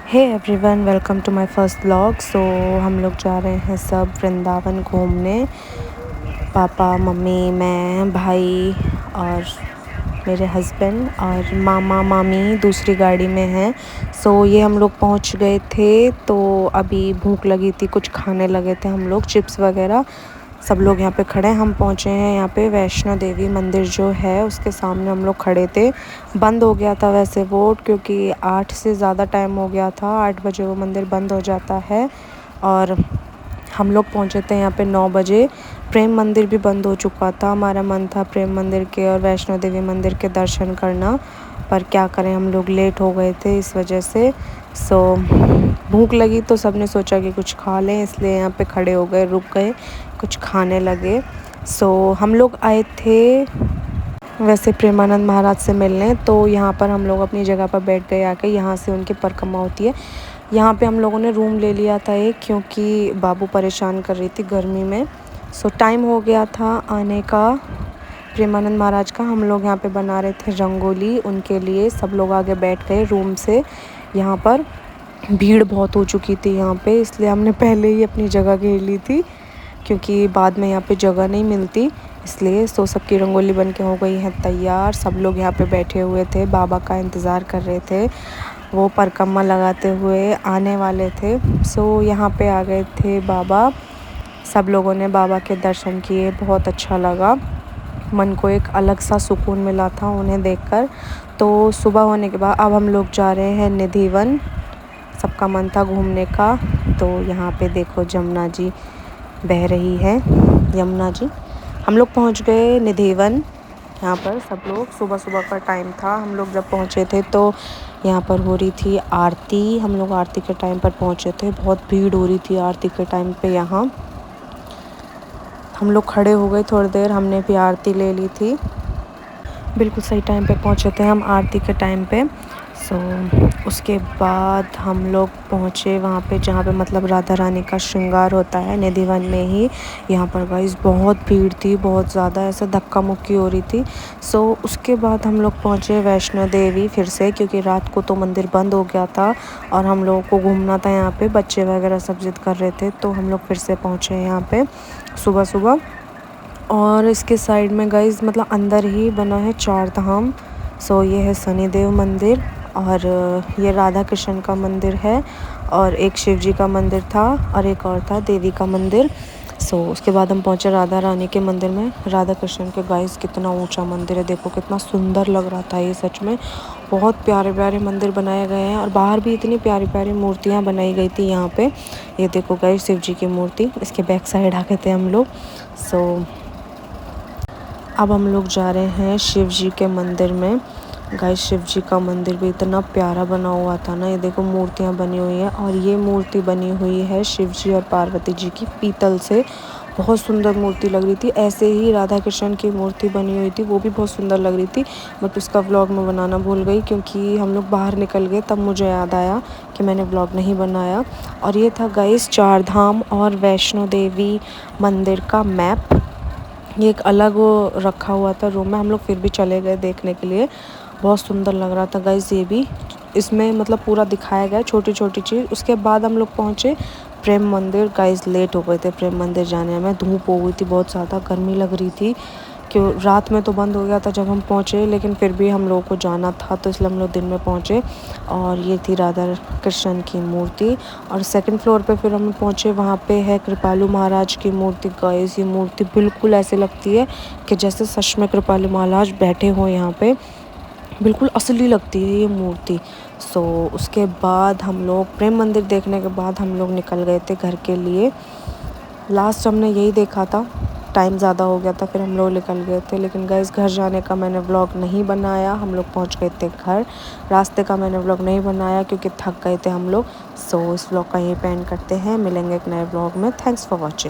Hey everyone, welcome to my first vlog. So हम लोग जा रहे हैं सब वृंदावन घूमने। पापा, मम्मी, मैं, भाई और मेरे हस्बैंड और मामा मामी दूसरी गाड़ी में हैं। सो ये हम लोग पहुंच गए थे, तो अभी भूख लगी थी, कुछ खाने लगे थे हम लोग, चिप्स वगैरह। सब लोग यहाँ पे खड़े हैं। हम पहुँचे हैं यहाँ पे वैष्णो देवी मंदिर जो है उसके सामने हम लोग खड़े थे। बंद हो गया था वैसे वो, क्योंकि 8 से ज़्यादा टाइम हो गया था। 8 बजे वो मंदिर बंद हो जाता है और हम लोग पहुँचे थे यहाँ पे 9 बजे। प्रेम मंदिर भी बंद हो चुका था। हमारा मन था प्रेम मंदिर के और वैष्णो देवी मंदिर के दर्शन करना, पर क्या करें, हम लोग लेट हो गए थे इस वजह से। सो भूख लगी तो सबने सोचा कि कुछ खा लें, इसलिए यहाँ पे खड़े हो गए, रुक गए, कुछ खाने लगे। सो हम लोग आए थे वैसे प्रेमानंद महाराज से मिलने, तो यहाँ पर हम लोग अपनी जगह पर बैठ गए आके। यहाँ से उनकी परिक्रमा होती है। यहाँ पे हम लोगों ने रूम ले लिया था एक, क्योंकि बाबू परेशान कर रही थी गर्मी में। सो टाइम हो गया था आने का प्रेमानंद महाराज का। हम लोग यहाँ पे बना रहे थे रंगोली उनके लिए। सब लोग आगे बैठ गए रूम से। यहाँ पर भीड़ बहुत हो चुकी थी यहाँ पे, इसलिए हमने पहले ही अपनी जगह घेर ली थी, क्योंकि बाद में यहाँ पे जगह नहीं मिलती इसलिए। सो सबकी रंगोली बन के हो गई है तैयार। सब लोग यहाँ पे बैठे हुए थे, बाबा का इंतज़ार कर रहे थे। वो परिक्रमा लगाते हुए आने वाले थे। सो यहाँ पे आ गए थे बाबा। सब लोगों ने बाबा के दर्शन किए, बहुत अच्छा लगा। मन को एक अलग सा सुकून मिला था उन्हें देखकर। तो सुबह होने के बाद अब हम लोग जा रहे हैं निधिवन। सबका मन था घूमने का। तो यहाँ पे देखो जमुना जी बह रही है, यमुना जी। हम लोग पहुँच गए निधिवन। यहाँ पर सब लोग, सुबह सुबह का टाइम था हम लोग जब पहुँचे थे, तो यहाँ पर हो रही थी आरती। हम लोग आरती के टाइम पर पहुँचे थे, बहुत भीड़ हो रही थी आरती के टाइम पे। यहाँ हम लोग खड़े हो गए थोड़ी देर, हमने भी आरती ले ली थी। बिल्कुल सही टाइम पे पहुँचे थे हम आरती के टाइम पे। सो उसके बाद हम लोग पहुँचे वहाँ पे जहाँ पे मतलब राधा रानी का श्रृंगार होता है, निधिवन में ही। यहाँ पर गाइस बहुत भीड़ थी, बहुत ज़्यादा, ऐसे धक्का मुक्की हो रही थी। सो उसके बाद हम लोग पहुँचे वैष्णो देवी फिर से, क्योंकि रात को तो मंदिर बंद हो गया था और हम लोगों को घूमना था यहाँ पे। बच्चे वगैरह सब जिद कर रहे थे, तो हम लोग फिर से पहुँचे यहाँ पे सुबह सुबह। और इसके साइड में गाइस मतलब अंदर ही बना है 4 धाम। सो ये है शनिदेव मंदिर, और ये राधा कृष्ण का मंदिर है, और एक शिव जी का मंदिर था, और एक और था देवी का मंदिर। सो उसके बाद हम पहुंचे राधा रानी के मंदिर में, राधा कृष्ण के। गाइस कितना ऊंचा मंदिर है, देखो कितना सुंदर लग रहा था ये, सच में बहुत प्यारे प्यारे मंदिर बनाए गए हैं। और बाहर भी इतनी प्यारी प्यारी मूर्तियाँ बनाई गई थी यहाँ पे। ये देखो गाइस शिव जी की मूर्ति, इसके बैक साइड आ गए थे हम लोग। सो अब हम लोग जा रहे हैं शिव जी के मंदिर में। गाइस शिव जी का मंदिर भी इतना प्यारा बना हुआ था ना। ये देखो मूर्तियाँ बनी हुई हैं, और ये मूर्ति बनी हुई है शिव जी और पार्वती जी की पीतल से। बहुत सुंदर मूर्ति लग रही थी। ऐसे ही राधा कृष्ण की मूर्ति बनी हुई थी, वो भी बहुत सुंदर लग रही थी, बट उसका व्लॉग मैं बनाना भूल गई, क्योंकि हम लोग बाहर निकल गए तब मुझे याद आया कि मैंने व्लॉग नहीं बनाया। और ये था गाइस 4 धाम और वैष्णो देवी मंदिर का मैप। ये एक अलग वो रखा हुआ था रूम में, हम लोग फिर भी चले गए देखने के लिए। बहुत सुंदर लग रहा था गाइस ये भी, इसमें मतलब पूरा दिखाया गया छोटी छोटी चीज़। उसके बाद हम लोग पहुँचे प्रेम मंदिर। गाइस लेट हो गए थे प्रेम मंदिर जाने में, धूप हो गई थी, बहुत ज़्यादा गर्मी लग रही थी। क्यों रात में तो बंद हो गया था जब हम पहुँचे, लेकिन फिर भी हम लोगों को जाना था, तो इसलिए हम लोग दिन में पहुँचे। और ये थी राधा कृष्ण की मूर्ति। और सेकंड फ्लोर पे फिर हम पहुँचे, वहाँ पे है कृपालु महाराज की मूर्ति। गाइस ये मूर्ति बिल्कुल ऐसे लगती है कि जैसे सच में कृपालु महाराज बैठे हों यहाँ पे, बिल्कुल असली लगती है ये मूर्ति। सो उसके बाद हम लोग प्रेम मंदिर देखने के बाद हम लोग निकल गए थे घर के लिए। लास्ट हमने यही देखा था, टाइम ज़्यादा हो गया था, फिर हम लोग निकल गए थे। लेकिन गाइस घर जाने का मैंने व्लॉग नहीं बनाया, हम लोग पहुंच गए थे घर। रास्ते का मैंने व्लॉग नहीं बनाया क्योंकि थक गए थे हम लोग। सो इस व्लॉग का यहीं पे एंड करते हैं, मिलेंगे एक नए व्लॉग में। Thanks for watching.